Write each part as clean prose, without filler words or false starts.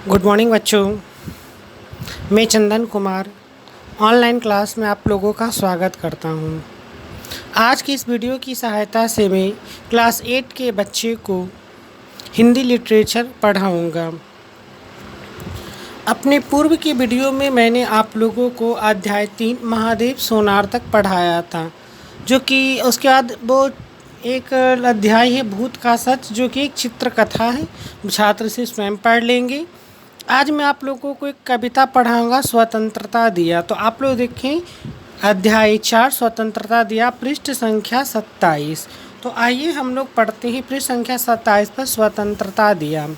Good morning बच्चों। मैं Chandan Kumar online class में आप लोगों का स्वागत करता हूं। आज की इस वीडियो की सहायता से मैं क्लास 8 के बच्चे को हिंदी लिटरेचर पढ़ाऊंगा। अपने पूर्व की वीडियो में मैंने आप लोगों को अध्याय 3 महादेव सोनार तक पढ़ाया था, जो कि उसके बाद वो एक अध्याय है भूत का सच, जो कि एक चित्रकथा है। छात्र से स्वयं पढ़ लेंगे। आज मैं आप लोगों को एक कविता पढ़ाऊंगा, स्वतंत्रता दिया। तो आप लोग देखें अध्याय 4 स्वतंत्रता दिया, पृष्ठ संख्या 27। तो आइए हम लोग पढ़ते हैं पृष्ठ संख्या 27 पर स्वतंत्रता दिया।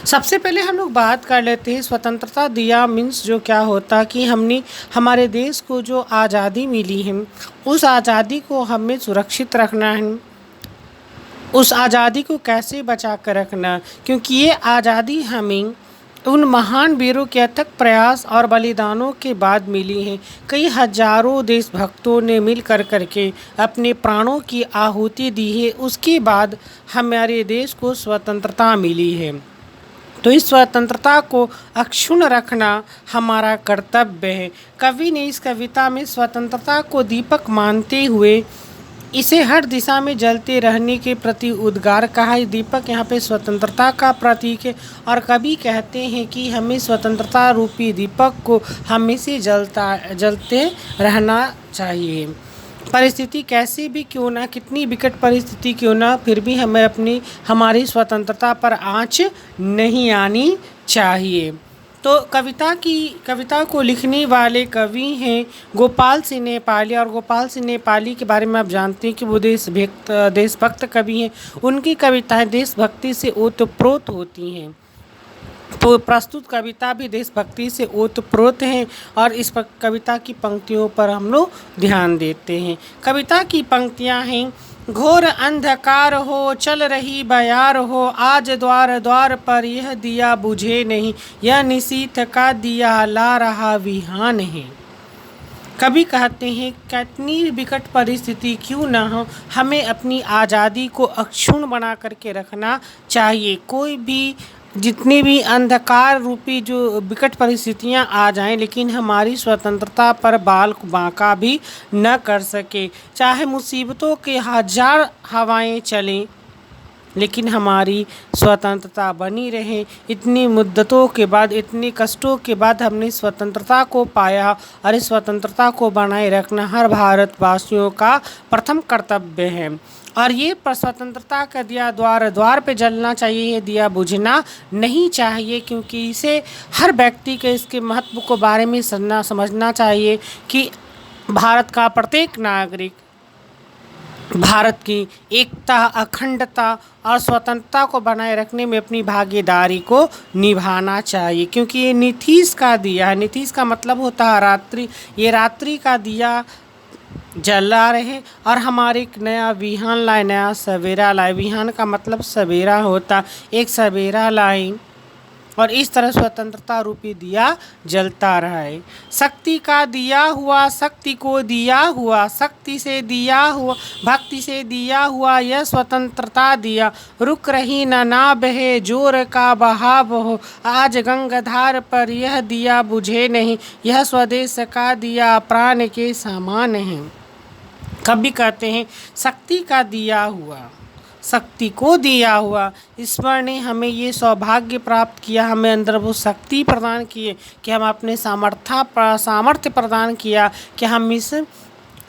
सबसे पहले हम लोग बात कर लेते हैं स्वतंत्रता दिया मीन्स जो क्या होता कि हमने हमारे देश को जो आज़ादी मिली है उस आज़ादी को हमें सुरक्षित रखना है। उस आज़ादी को कैसे बचा कर रखना, क्योंकि ये आज़ादी हमें उन महान वीरों के अथक प्रयास और बलिदानों के बाद मिली है। कई हजारों देशभक्तों ने मिल करके अपने प्राणों की आहुति दी है, उसके बाद हमारे देश को स्वतंत्रता मिली है। तो इस स्वतंत्रता को अक्षुण्ण रखना हमारा कर्तव्य है। कवि ने इस कविता में स्वतंत्रता को दीपक मानते हुए इसे हर दिशा में जलते रहने के प्रति उद्गार कहा है। दीपक यहाँ पे स्वतंत्रता का प्रतीक है और कवि कहते हैं कि हमें स्वतंत्रता रूपी दीपक को हमेशा जलते रहना चाहिए। परिस्थिति कैसी भी क्यों ना, कितनी विकट परिस्थिति क्यों ना, फिर भी हमें हमारी स्वतंत्रता पर आँच नहीं आनी चाहिए। तो कविता को लिखने वाले कवि हैं गोपाल सिंह नेपाली। और गोपाल सिंह नेपाली के बारे में आप जानते हैं कि वो देशभक्त कवि हैं। उनकी कविताएं देशभक्ति से ओतप्रोत होती हैं। तो प्रस्तुत कविता भी देशभक्ति से ओतप्रोत हैं और इस कविता की पंक्तियों पर हम लोग ध्यान देते हैं। कविता की पंक्तियां हैं, घोर अंधकार हो चल रही बयार हो, आज द्वार द्वार पर यह दिया बुझे नहीं, यह निशीथ का दिया ला रहा विहान है। कवि कहते हैं कितनी विकट परिस्थिति क्यों ना हो, हमें अपनी आज़ादी को अक्षुण्ण बना करके रखना चाहिए। कोई भी जितनी भी अंधकार रूपी जो विकट परिस्थितियां आ जाएं, लेकिन हमारी स्वतंत्रता पर बाल बांका भी न कर सके। चाहे मुसीबतों के हजार हवाएं चलें, लेकिन हमारी स्वतंत्रता बनी रहे। इतनी मुद्दतों के बाद, इतने कष्टों के बाद हमने स्वतंत्रता को पाया और इस स्वतंत्रता को बनाए रखना हर भारतवासियों का प्रथम कर्तव्य है। और ये स्वतंत्रता का दिया द्वार द्वार पे जलना चाहिए, ये दिया बुझना नहीं चाहिए, क्योंकि इसे हर व्यक्ति के इसके महत्व को बारे में समझना चाहिए कि भारत का प्रत्येक नागरिक भारत की एकता, अखंडता और स्वतंत्रता को बनाए रखने में अपनी भागीदारी को निभाना चाहिए। क्योंकि ये नीतीश का दिया है। नीतीश का मतलब होता है रात्रि। ये रात्रि का दिया जला रहे और हमारे एक नया विहान लाए, नया सवेरा लाए। विहान का मतलब सवेरा होता, एक सवेरा लाए और इस तरह स्वतंत्रता रूपी दिया जलता रहे। शक्ति का दिया हुआ, शक्ति को दिया हुआ, शक्ति से दिया हुआ, भक्ति से दिया हुआ, यह स्वतंत्रता दिया रुक रही ना बहे, जोर का बहाव हो, आज गंगाधार पर यह दिया बुझे नहीं, यह स्वदेश का दिया प्राण के समान है। कवि कहते हैं शक्ति का दिया हुआ, शक्ति को दिया हुआ, ईश्वर ने हमें ये सौभाग्य प्राप्त किया, हमें अंदर वो शक्ति प्रदान किए कि हम अपने सामर्थ्य प्रदान किया कि हम इस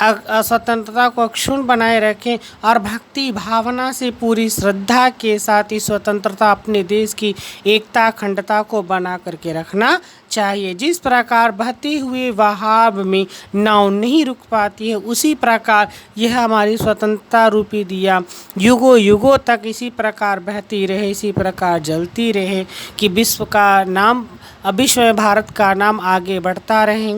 स्वतंत्रता को अक्षुण्ण बनाए रखें और भक्ति भावना से पूरी श्रद्धा के साथ इस स्वतंत्रता अपने देश की एकता अखंडता को बना करके रखना चाहिए। जिस प्रकार बहती हुई बहाव में नाव नहीं रुक पाती है, उसी प्रकार यह हमारी स्वतंत्रता रूपी दिया युगों युगों तक इसी प्रकार बहती रहे, इसी प्रकार जलती रहे कि विश्व में भारत का नाम आगे बढ़ता रहे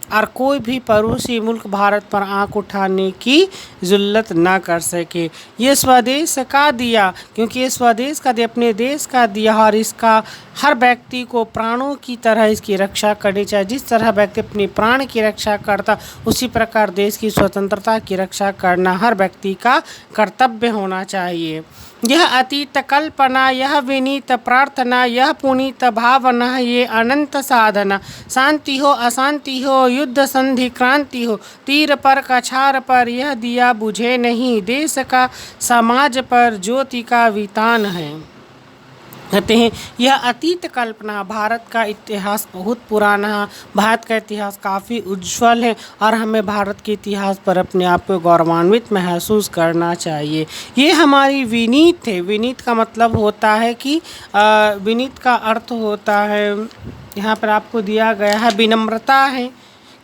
और कोई भी पड़ोसी मुल्क भारत पर आंख उठाने की ज़ुल्लत ना कर सके। ये स्वदेश का दिया, क्योंकि ये स्वदेश का दिया अपने देश का दिया और इसका हर व्यक्ति को प्राणों की तरह इसकी रक्षा करनी चाहिए। जिस तरह व्यक्ति अपने प्राण की रक्षा करता, उसी प्रकार देश की स्वतंत्रता की रक्षा करना हर व्यक्ति का कर्तव्य होना चाहिए। यह अतीत कल्पना, यह विनीत प्रार्थना, यह पुनीत भावना, ये अनंत साधना। शांति हो अशांति हो, युद्ध संधि क्रांति हो, तीर पर कछार पर यह दिया बुझे नहीं। देश का समाज पर ज्योति का वितान है। कहते हैं यह अतीत कल्पना। भारत का इतिहास बहुत पुराना है, भारत का इतिहास काफ़ी उज्जवल है और हमें भारत के इतिहास पर अपने आप को गौरवान्वित महसूस करना चाहिए। ये हमारी विनीत है। विनीत का मतलब होता है कि विनीत का अर्थ होता है, यहाँ पर आपको दिया गया है, विनम्रता है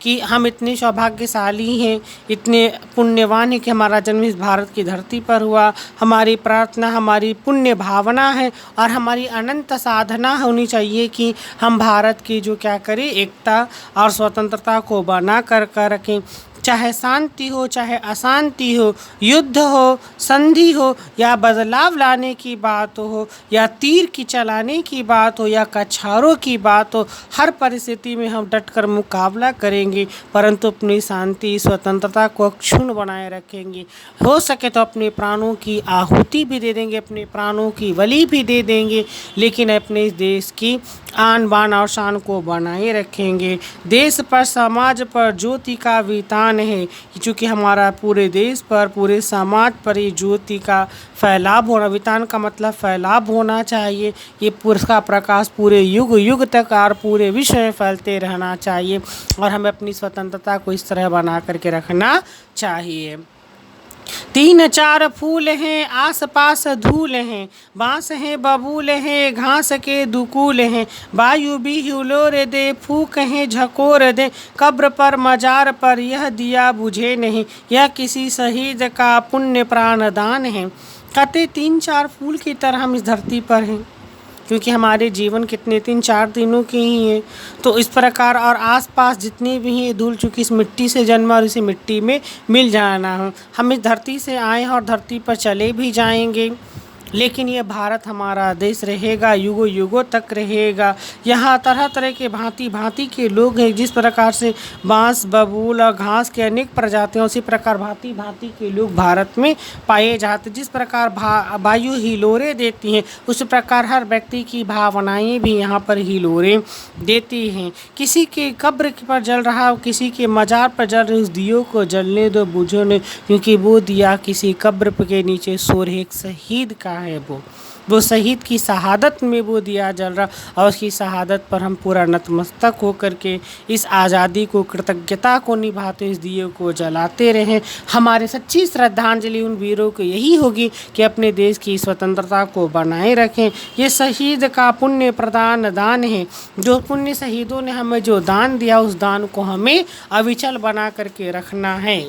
कि हम इतने सौभाग्यशाली हैं, इतने पुण्यवान हैं कि हमारा जन्म इस भारत की धरती पर हुआ। हमारी प्रार्थना, हमारी पुण्य भावना है और हमारी अनंत साधना होनी चाहिए कि हम भारत की जो क्या करें, एकता और स्वतंत्रता को बना कर रखें। चाहे शांति हो चाहे अशांति हो, युद्ध हो संधि हो या बदलाव लाने की बात हो या तीर की चलाने की बात हो या कछारों की बात हो, हर परिस्थिति में हम डटकर मुकाबला करेंगे, परंतु अपनी शांति स्वतंत्रता को अक्षुण्ण बनाए रखेंगे। हो सके तो अपने प्राणों की आहुति भी दे देंगे, अपने प्राणों की बलि भी दे देंगे, लेकिन अपने इस देश की आन बान और शान को बनाए रखेंगे। देश पर समाज पर ज्योति का वितान है, क्योंकि हमारा पूरे देश पर पूरे समाज पर ये ज्योति का फैलाव होना, वितान का मतलब फैलाव होना चाहिए। ये उसका प्रकाश पूरे युग युग तक और पूरे विश्व में फैलते रहना चाहिए और हमें अपनी स्वतंत्रता को इस तरह बना करके रखना चाहिए। तीन चार फूल हैं आस पास धूल हैं, बांस हैं बबूल हैं घास के दुकूल हैं, वायु भी हिलोर दे फूक हैं झकोर दे, कब्र पर मजार पर यह दिया बुझे नहीं, यह किसी शहीद का पुण्य प्राणदान है। कहते तीन चार फूल की तरह हम इस धरती पर हैं, क्योंकि हमारे जीवन कितने 3-4 दिनों के ही हैं। तो इस प्रकार और आसपास जितने भी हैं धूल, चूँकि इस मिट्टी से जन्मा और इसी मिट्टी में मिल जाना हो। हम इस धरती से आए हैं और धरती पर चले भी जाएंगे, लेकिन ये भारत हमारा देश रहेगा, युगों युगों तक रहेगा। यहाँ तरह तरह के भांति भांति के लोग हैं। जिस प्रकार से बांस बबूल और घास के अनेक प्रजातियाँ, उसी प्रकार भांति भांति के लोग भारत में पाए जाते। जिस प्रकार वायु हिलोरें देती हैं, उस प्रकार हर व्यक्ति की भावनाएं भी यहाँ पर हिलोरें देती हैं। किसी के कब्र पर जल रहा हो, किसी के मजार पर जल रहे, उस दियो को जलने दो, बुझो नहीं, क्योंकि वो दिया किसी कब्र के नीचे सो रहे एक शहीद का है। वो शहीद की शहादत में वो दिया जल रहा और उसकी शहादत पर हम पूरा नतमस्तक होकर के इस आज़ादी को, कृतज्ञता को निभाते, इस दिए को जलाते रहें। हमारे सच्ची श्रद्धांजलि उन वीरों को यही होगी कि अपने देश की स्वतंत्रता को बनाए रखें। ये शहीद का पुण्य प्रदान दान है। जो पुण्य शहीदों ने हमें जो दान दिया, उस दान को हमें अविचल बना करके रखना है।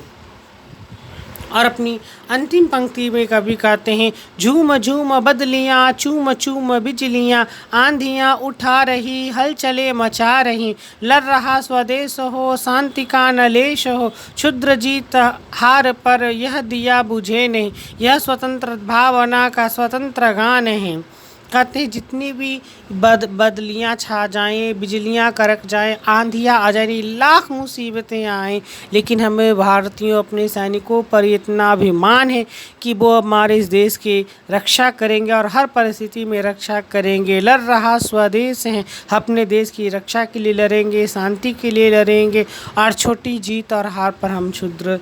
और अपनी अंतिम पंक्ति में कवि कहते हैं, झूम झूम बदलियाँ चूम चूम बिजलियाँ, आंधियाँ उठा रही हलचले मचा रही, लड़ रहा स्वदेश हो शांति का नलेश हो, क्षुद्र जीत हार पर यह दिया बुझे नहीं, यह स्वतंत्र भावना का स्वतंत्र गान है। कहते हैं जितनी भी बदलियाँ छा जाएं, बिजलियाँ कड़क जाएं, आंधियाँ आ जाए, लाख मुसीबतें आएं, लेकिन हमें भारतीयों अपने सैनिकों पर इतना अभिमान है कि वो हमारे इस देश की रक्षा करेंगे और हर परिस्थिति में रक्षा करेंगे। लड़ रहा स्वदेश है, अपने देश की रक्षा के लिए लड़ेंगे, शांति के लिए लड़ेंगे और छोटी जीत और हार पर हम क्षुद्र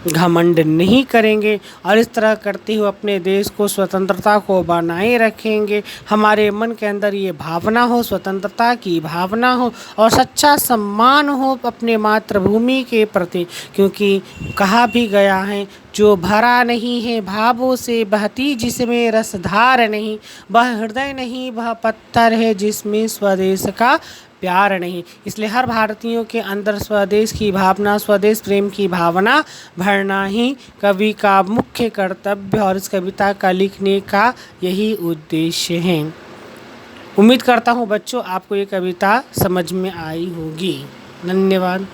घमंड नहीं करेंगे और इस तरह करते हुए अपने देश को, स्वतंत्रता को बनाए रखेंगे। हमारे मन के अंदर ये भावना हो, स्वतंत्रता की भावना हो और सच्चा सम्मान हो अपने मातृभूमि के प्रति, क्योंकि कहा भी गया है, जो भरा नहीं है भावों से बहती जिसमें रसधार नहीं, वह हृदय नहीं वह पत्थर है जिसमें स्वदेश का प्यार नहीं। इसलिए हर भारतीयों के अंदर स्वदेश की भावना, स्वदेश प्रेम की भावना भरना ही कवि का मुख्य कर्तव्य और इस कविता का लिखने का यही उद्देश्य है। उम्मीद करता हूँ बच्चों आपको ये कविता समझ में आई होगी। धन्यवाद।